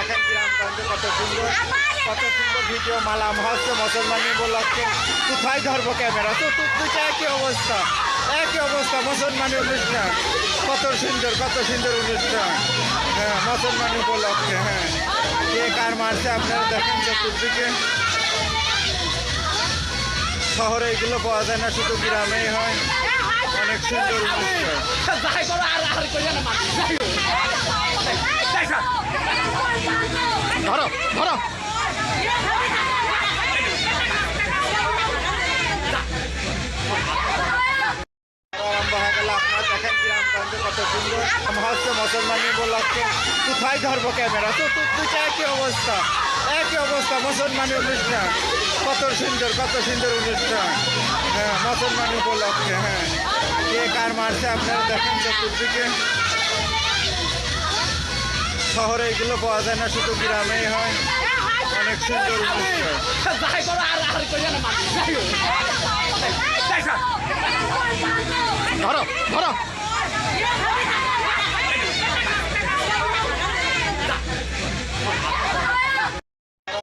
দেখেন গ্রামগঞ্জে কত সুন্দর ভিডিও মালা হচ্ছে মুসলমানি উপলক্ষে। কোথায় ধরবো ক্যামেরা? তো দুটো একই অবস্থা মুসলমানি অনুষ্ঠান। কত সুন্দর অনুষ্ঠান। হ্যাঁ, মুসলমানি উপলক্ষে। হ্যাঁ, কে কার মারছে আপনারা দেখেন চতুর্দিকে। শহরে এগুলো পাওয়া যায় না, শুধু গ্রামেই হয়। অনেক সুন্দর ধরো ধরো আরম্ভ হয়ে গেল। আপনারা দেখেন গ্রামগঞ্জে কত সুন্দর হচ্ছে মুসলমানি উপলক্ষে। কোথায় ধরবো ক্যামেরা? তো দুটো একই অবস্থা মুসলমানি অনুষ্ঠান। কত সুন্দর অনুষ্ঠান। হ্যাঁ, মুসলমানি উপলক্ষে। হ্যাঁ, কে কার মারছে আপনারা দেখেন চতুর্দিকে। শহরে এগুলো পাওয়া যায় না, শুধু গ্রামেই হয়। অনেক সুন্দর অনুষ্ঠান।